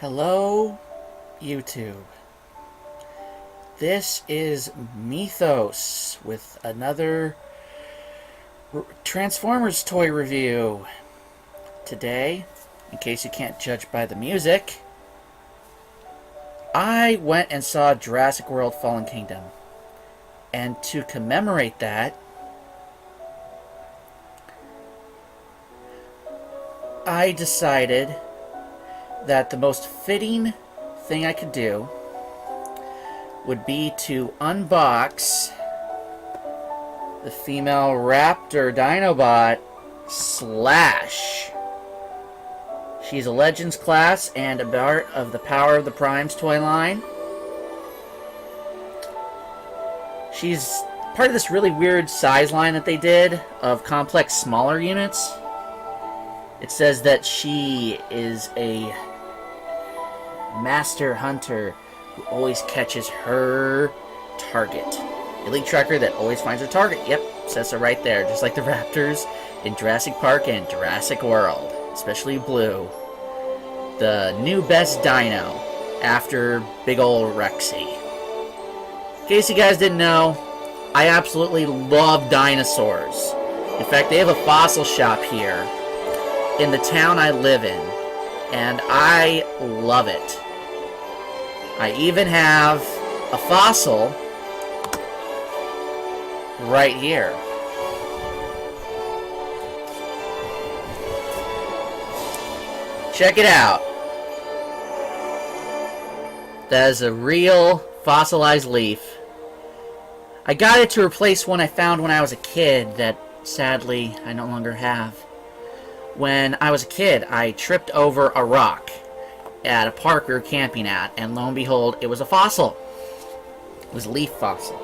Hello, YouTube. This is Mithos with another Transformers toy review. Today, in case you can't judge by the music, I went and saw Jurassic World Fallen Kingdom. And to commemorate that, I decided that the most fitting thing I could do would be to unbox the female Raptor Dinobot Slash. She's a Legends class and a part of the Power of the Primes toy line. She's part of this really weird size line that they did of complex smaller units. It says that she is a master hunter who always catches her target. Elite tracker that always finds her target. Yep, says so right there. Just like the Raptors in Jurassic Park and Jurassic World. Especially Blue. The new best dino after big ol' Rexy. In case you guys didn't know, I absolutely love dinosaurs. In fact, they have a fossil shop here in the town I live in, and I love it. I even have a fossil right here. Check it out. That is a real fossilized leaf. I got it to replace one I found when I was a kid that sadly I no longer have. When I was a kid, I tripped over a rock at a park we were camping at, and lo and behold, it was a fossil. It was a leaf fossil.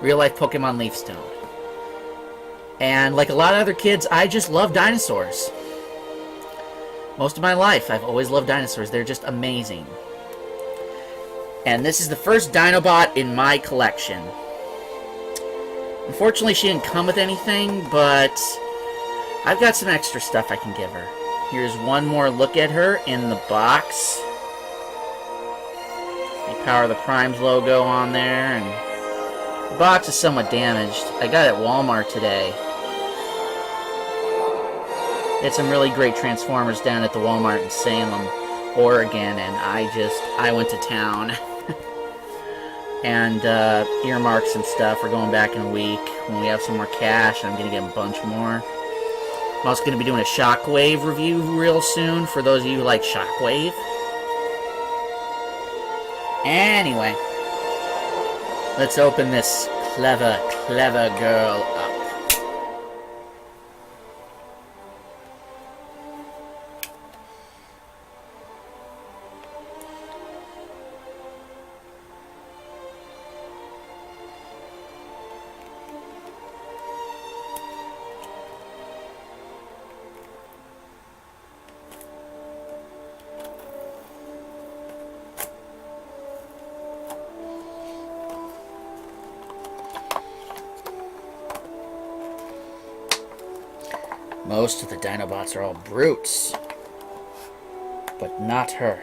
Real-life Pokemon Leafstone. And like a lot of other kids, I just love dinosaurs. Most of my life, I've always loved dinosaurs. They're just amazing. And this is the first Dinobot in my collection. Unfortunately, she didn't come with anything, but I've got some extra stuff I can give her. Here's one more look at her in the box. The Power of the Primes logo on there, and the box is somewhat damaged. I got it at Walmart today. They had some really great Transformers down at the Walmart in Salem, Oregon, and I went to town. And earmarks and stuff are going back in a week. When we have some more cash, I'm going to get a bunch more. I'm also going to be doing a Shockwave review real soon, for those of you who like Shockwave. Anyway, let's open this clever, clever girl up. Most of the Dinobots are all brutes, but not her.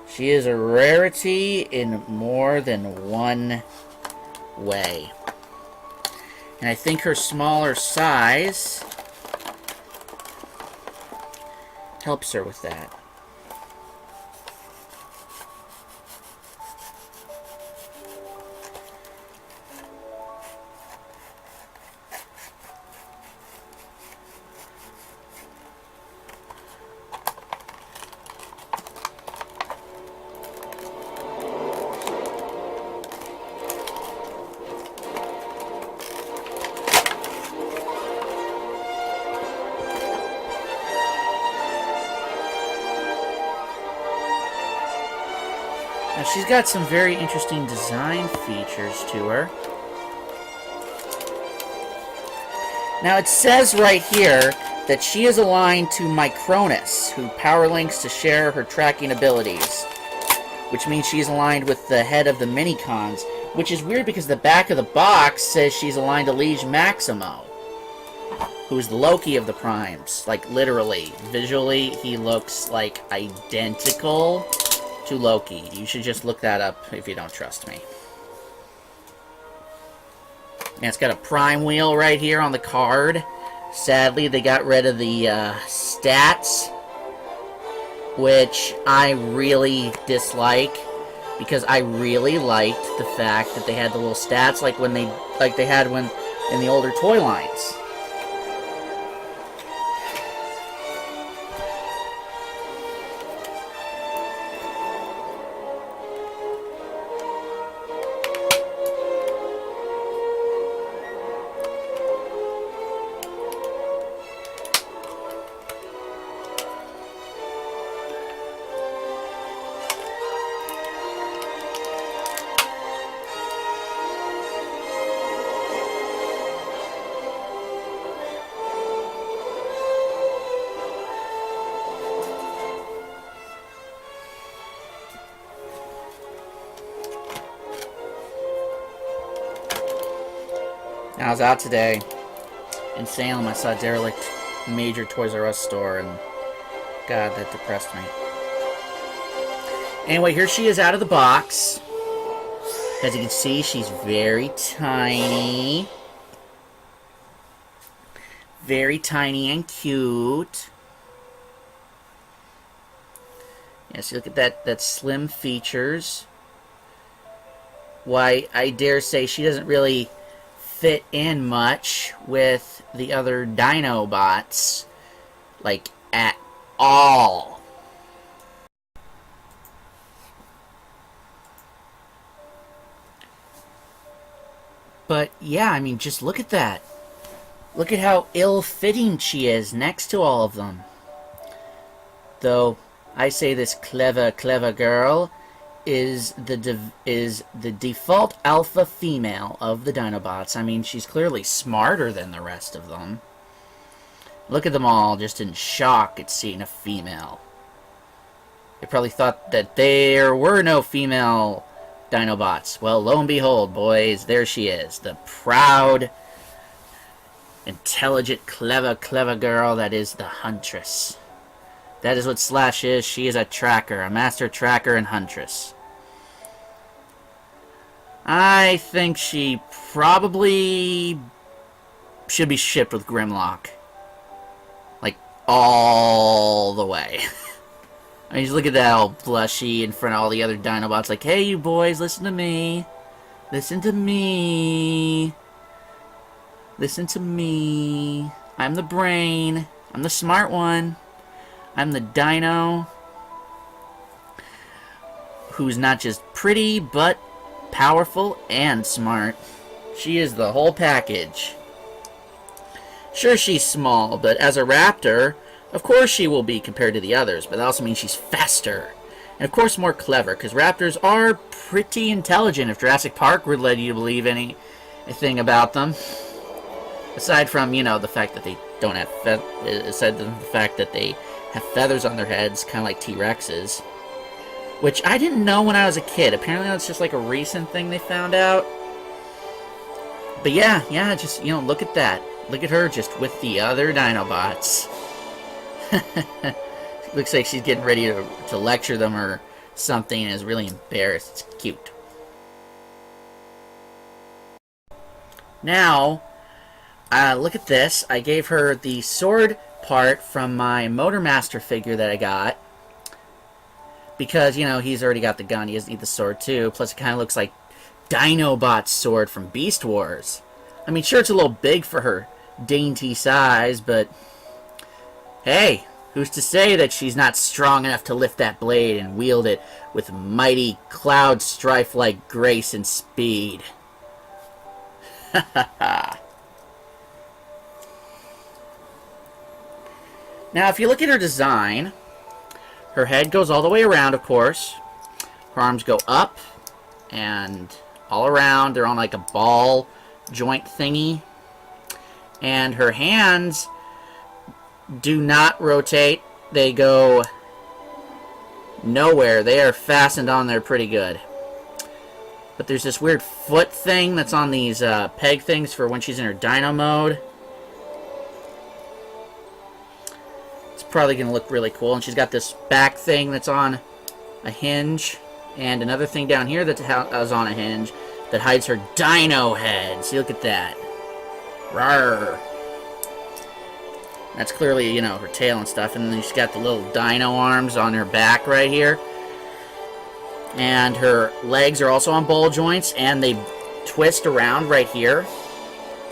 She is a rarity in more than one way. And I think her smaller size helps her with that. Now she's got some very interesting design features to her. Now it says right here that she is aligned to Micronus, who power links to share her tracking abilities. which means she's aligned with the head of the Minicons, which is weird because the back of the box says she's aligned to Liege Maximo. who's the Loki of the Primes. Like, literally. Visually, he looks, like, identical to Loki. You should just look that up if you don't trust me. And it's got a Prime wheel right here on the card. Sadly, they got rid of the stats, which I really dislike, because I really liked the fact that they had the little stats like they had when in the older toy lines. I was out today in Salem. I saw a derelict major Toys R Us store, and God, that depressed me. Anyway, here she is out of the box. As you can see, she's very tiny. Very tiny and cute. Yes, you look at that slim features. Why, I dare say she doesn't really fit in much with the other dino bots, like, at all. But yeah, I mean, just look at that. Look at how ill-fitting she is next to all of them. Though I say this clever girl is the default alpha female of the Dinobots. I mean, she's clearly smarter than the rest of them. Look at them all just in shock at seeing a female. They probably thought that there were no female Dinobots. Well, lo and behold, boys, there she is. The proud, intelligent, clever girl that is the Huntress. That is what Slash is. She is a tracker, a master tracker and huntress. I think she probably should be shipped with Grimlock. Like, all the way. I mean, just look at that all blushy in front of all the other Dinobots. Like, hey, you boys, listen to me. Listen to me. Listen to me. I'm the brain. I'm the smart one. I'm the dino who's not just pretty, but powerful and smart. She is the whole package. Sure, she's small, but as a raptor, of course she will be compared to the others, but that also means she's faster. And of course more clever, because raptors are pretty intelligent if Jurassic Park would let you believe anything about them. Aside from, you know, the fact that they don't have aside from the fact that they have feathers on their heads, kind of like T-Rexes. Which I didn't know when I was a kid. Apparently that's just like a recent thing they found out. But yeah, just, you know, look at that. Look at her just with the other Dinobots. Looks like she's getting ready to lecture them or something and is really embarrassed. It's cute. Now, look at this. I gave her the sword part from my Motormaster figure that I got. Because, you know, he's already got the gun. He doesn't need the sword, too. Plus, it kind of looks like Dinobot's sword from Beast Wars. I mean, sure, it's a little big for her dainty size, but hey, who's to say that she's not strong enough to lift that blade and wield it with mighty cloud strife-like grace and speed? Ha ha ha. Now, if you look at her design, her head goes all the way around, of course. Her arms go up and all around. They're on like a ball joint thingy. And her hands do not rotate. They go nowhere. They are fastened on there pretty good. But there's this weird foot thing that's on these peg things for when she's in her dino mode. probably going to look really cool. And she's got this back thing that's on a hinge, and another thing down here that's on a hinge that hides her dino head. See, look at that. Rawr. That's clearly, you know, her tail and stuff. And then she's got the little dino arms on her back right here. And her legs are also on ball joints, and they twist around right here.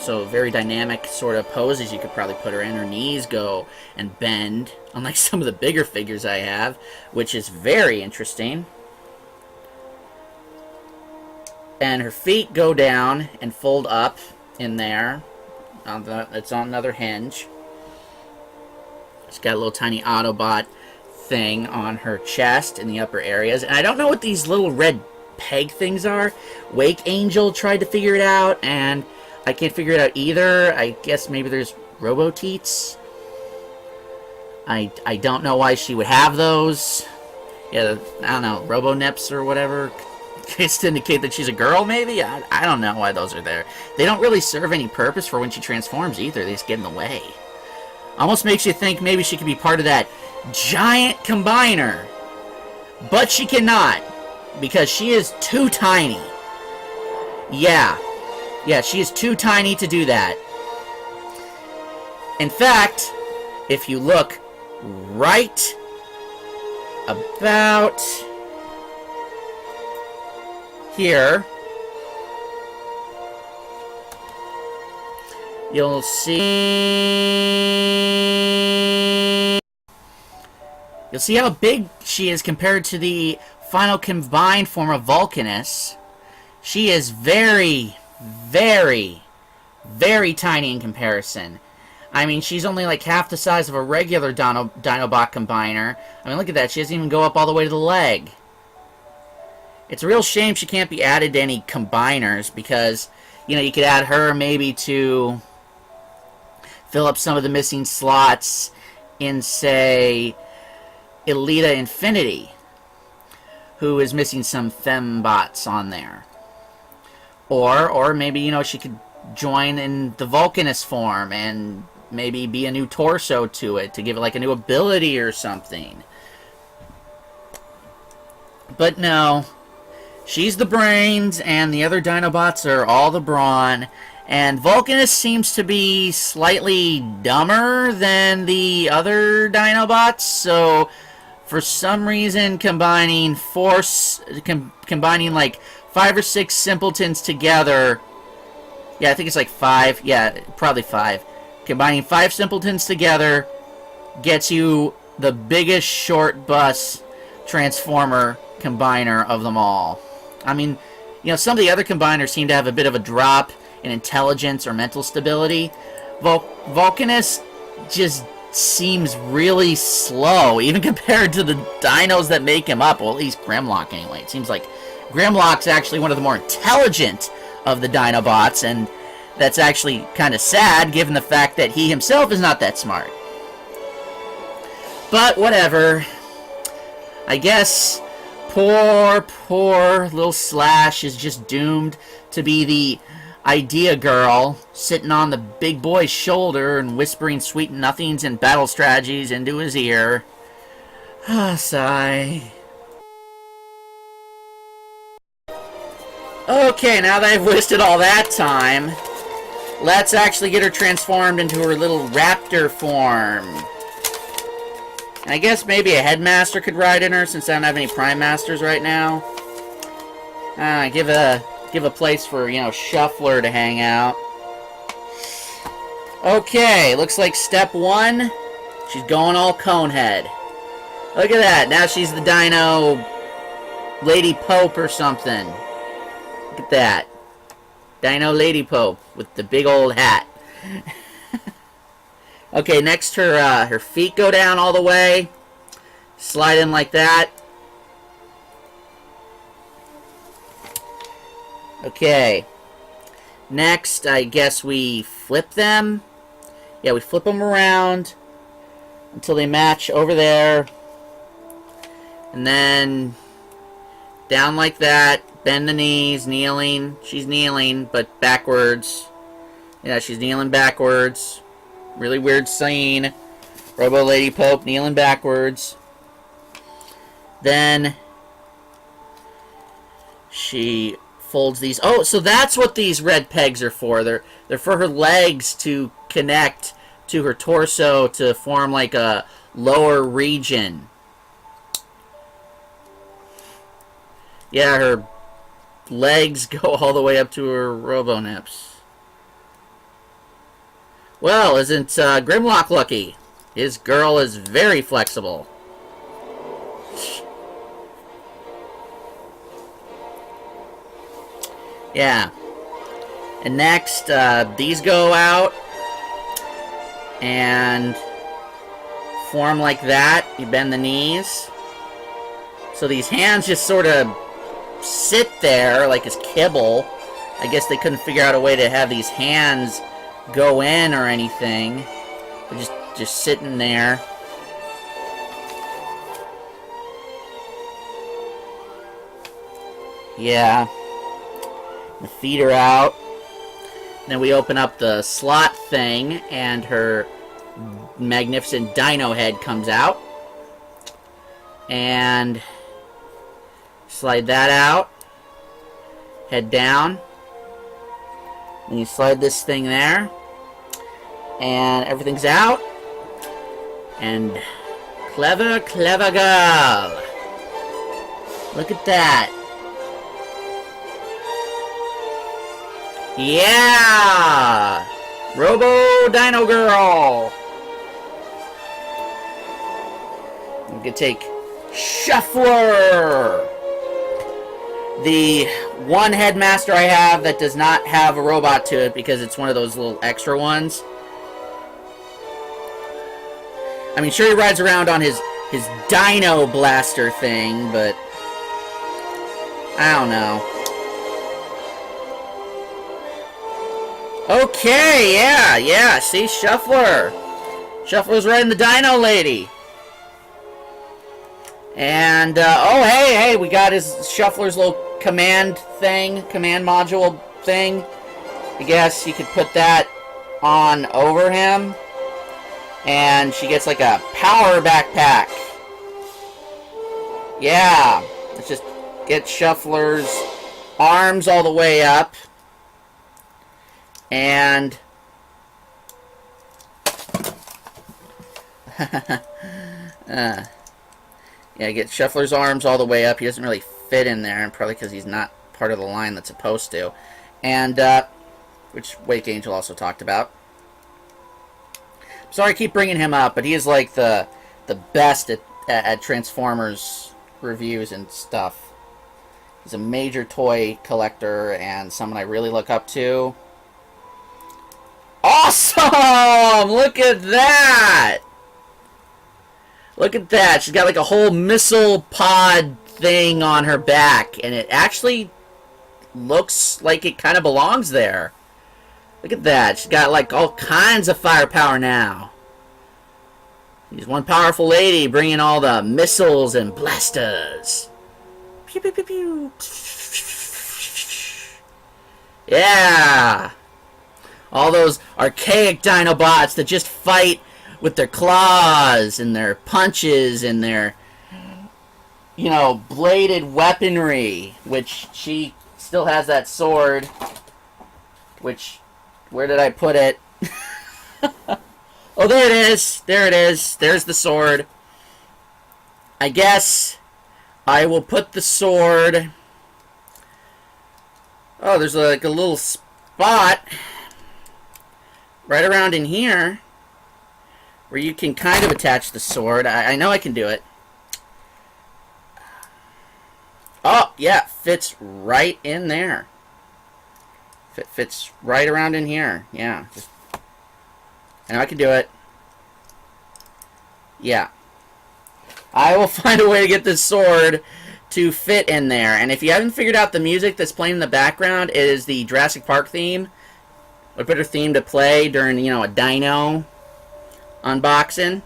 So very dynamic sort of poses you could probably put her in. Her knees go and bend, unlike some of the bigger figures I have, which is very interesting. And her feet go down and fold up in there. It's on another hinge. She's got a little tiny Autobot thing on her chest in the upper areas. And I don't know what these little red peg things are. Wake Angel tried to figure it out, and I can't figure it out either. I guess maybe there's Robo-Teats. I don't know why she would have those. Yeah, I don't know, Robo-Nips or whatever. It's to indicate that she's a girl, maybe? I don't know why those are there. They don't really serve any purpose for when she transforms either. They just get in the way. Almost makes you think maybe she could be part of that giant combiner. But she cannot, because she is too tiny. Yeah, she is too tiny to do that. In fact, if you look right about here, you'll see how big she is compared to the final combined form of Vulcanus. She is very, very, very tiny in comparison. I mean, she's only like half the size of a regular Dinobot combiner. I mean, look at that. She doesn't even go up all the way to the leg. It's a real shame she can't be added to any combiners, because, you know, you could add her maybe to fill up some of the missing slots in, say, Elita Infinity, who is missing some fembots on there. Or maybe, you know, she could join in the Vulcanus form and maybe be a new torso to it to give it like a new ability or something. But no, she's the brains and the other Dinobots are all the brawn. And Vulcanus seems to be slightly dumber than the other Dinobots, so for some reason combining like 5 or 6 simpletons together. Yeah, I think it's like 5. Yeah, probably 5. Combining 5 simpletons together gets you the biggest short bus transformer combiner of them all. I mean, you know, some of the other combiners seem to have a bit of a drop in intelligence or mental stability. Vulcanus just seems really slow, even compared to the dinos that make him up. Well, at least Grimlock anyway. It seems like Grimlock's actually one of the more intelligent of the Dinobots, and that's actually kind of sad given the fact that he himself is not that smart. But whatever. I guess poor little Slash is just doomed to be the idea girl sitting on the big boy's shoulder and whispering sweet nothings and battle strategies into his ear. Ah, sigh. Okay, now that I've wasted all that time, let's actually get her transformed into her little raptor form. And I guess maybe a headmaster could ride in her, since I don't have any prime masters right now. Give a place for, you know, Shuffler to hang out. Okay, looks like step 1, she's going all Conehead. Look at that, now she's the Dino Lady Pope or something. Look at that. Dino Lady Pope with the big old hat. Okay, next her feet go down all the way. Slide in like that. Okay. Next, I guess we flip them. Yeah, we flip them around until they match over there. And then down like that. Bend the knees, kneeling. She's kneeling, but backwards. Yeah, she's kneeling backwards. Really weird scene. Robo Lady Pope kneeling backwards. Then she folds these. Oh, so that's what these red pegs are for. They're for her legs to connect to her torso to form like a lower region. Yeah, her legs go all the way up to her robo-nips. Well, isn't Grimlock lucky? His girl is very flexible. Yeah. And next, these go out and form like that. You bend the knees. So these hands just sort of sit there like as kibble. I guess they couldn't figure out a way to have these hands go in or anything. They're just sitting there. Yeah. The feet are out. Then we open up the slot thing, and her magnificent dino head comes out. And slide that out. Head down. And you slide this thing there. And everything's out. And clever, clever girl. Look at that. Yeah! Robo Dino Girl! We can take Shuffler! The one headmaster I have that does not have a robot to it because it's one of those little extra ones. I mean, sure he rides around on his Dino Blaster thing, but I don't know. Okay, yeah, see, Shuffler. Shuffler's riding the Dino Lady. And, oh, hey, we got his Shuffler's little command module thing. I guess you could put that on over him. And she gets like a power backpack. Yeah, let's just get Shuffler's arms all the way up. And yeah, get Shuffler's arms all the way up. He doesn't really fit in there, and probably because he's not part of the line that's supposed to. And which Wake Angel also talked about. Sorry I keep bringing him up, but he is like the best at Transformers reviews and stuff. He's a major toy collector and someone I really look up to. Awesome! Look at that! Look at that. She's got like a whole missile pod thing on her back, and it actually looks like it kind of belongs there. Look at that. She's got like all kinds of firepower now. She's one powerful lady bringing all the missiles and blasters. Pew, pew, pew, pew. Yeah! All those archaic Dinobots that just fight with their claws and their punches and their, you know, bladed weaponry. Which she still has that sword. Which, where did I put it? Oh, there it is. There it is. There's the sword. I guess I will put the sword. Oh, there's like a little spot right around in here where you can kind of attach the sword. I know I can do it. Oh, yeah, fits right in there. Fits right around in here. Yeah. I know I can do it. Yeah. I will find a way to get this sword to fit in there. And if you haven't figured out the music that's playing in the background, it is the Jurassic Park theme. A better theme to play during, you know, a dino unboxing.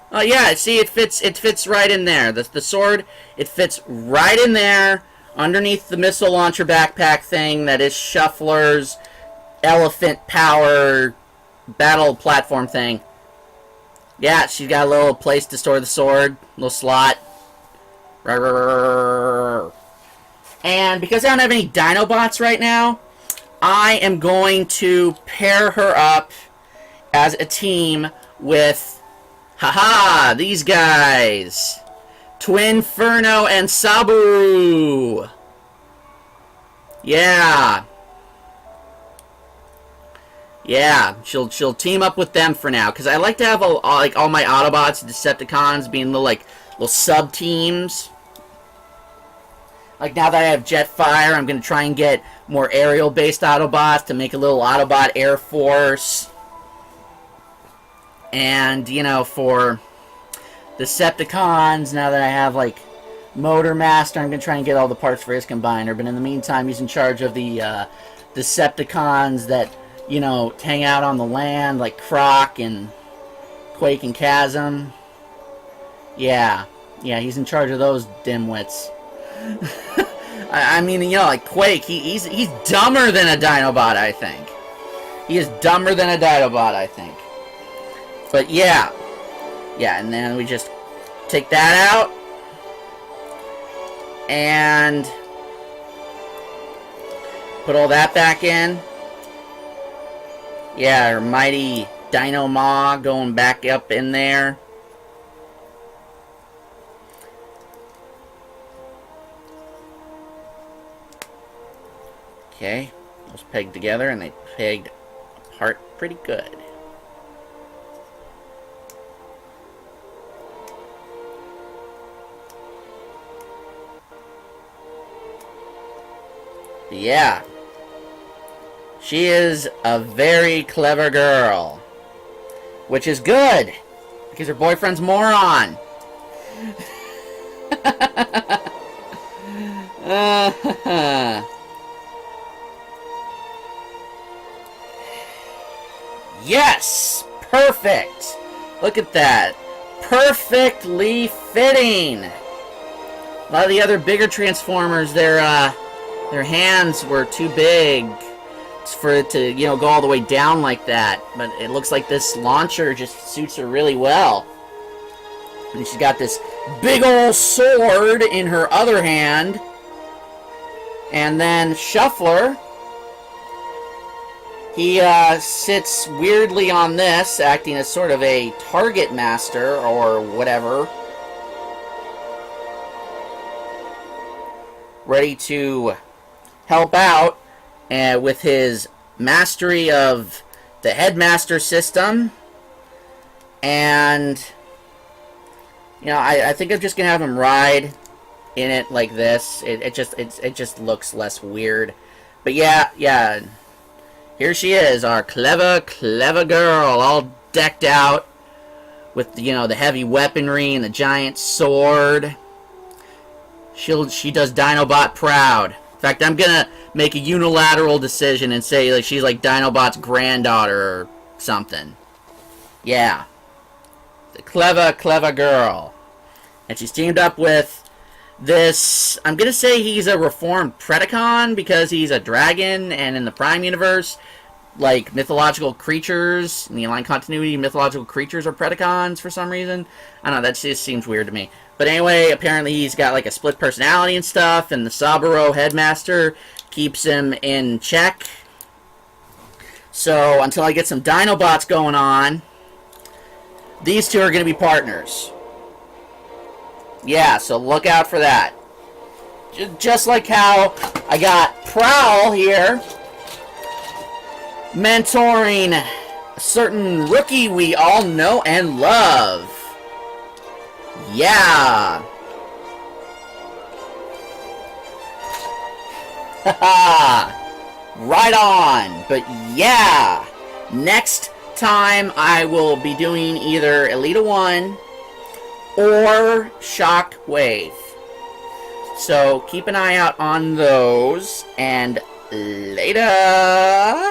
Oh yeah, see, it fits right in there. The sword, it fits right in there underneath the missile launcher backpack thing that is Shuffler's elephant power battle platform thing. Yeah, she's got a little place to store the sword, little slot. And because I don't have any Dinobots right now, I am going to pair her up as a team with, haha, these guys. Twinferno and Sabu. Yeah. Yeah, she'll team up with them for now, because I like to have all my Autobots and Decepticons being little sub-teams. Like, now that I have Jetfire, I'm going to try and get more aerial-based Autobots to make a little Autobot Air Force. And, you know, for Decepticons, now that I have, like, Motor Master, I'm going to try and get all the parts for his combiner. But in the meantime, he's in charge of the Decepticons that, you know, hang out on the land, like Croc and Quake and Chasm. Yeah, he's in charge of those dimwits. I mean, you know, like Quake, he's dumber than a Dinobot, I think. He is dumber than a Dinobot, I think. But yeah, and then we just take that out, and put all that back in. Yeah, our mighty Dino Maw going back up in there. Okay, those pegged together, and they pegged apart pretty good. Yeah. She is a very clever girl. Which is good, because her boyfriend's moron. Yes! Perfect! Look at that. Perfectly fitting! A lot of the other bigger Transformers, their hands were too big for it to, you know, go all the way down like that. But it looks like this launcher just suits her really well. And she's got this big old sword in her other hand. And then Shuffler, he sits weirdly on this, acting as sort of a target master or whatever. Ready to help out with his mastery of the Headmaster system. And, you know, I think I'm just going to have him ride in it like this. It just looks less weird. But yeah. Here she is, our clever girl, all decked out with, you know, the heavy weaponry and the giant sword. She does Dinobot proud. In fact, I'm gonna make a unilateral decision and say like she's like Dinobot's granddaughter or something. Yeah, the clever girl, and she's teamed up with this. I'm gonna say he's a reformed Predacon because he's a dragon, and in the Prime universe, like mythological creatures in the Align continuity, mythological creatures are Predacons for some reason. I don't know. That just seems weird to me. But anyway, apparently he's got like a split personality and stuff, and the Saburo Headmaster keeps him in check. So until I get some Dinobots going on, these two are going to be partners. Yeah, so look out for that. Just like how I got Prowl here, mentoring a certain rookie we all know and love. Yeah. Haha. Right on. But yeah. Next time I will be doing either Elita 1 or Shockwave. So keep an eye out on those. And later.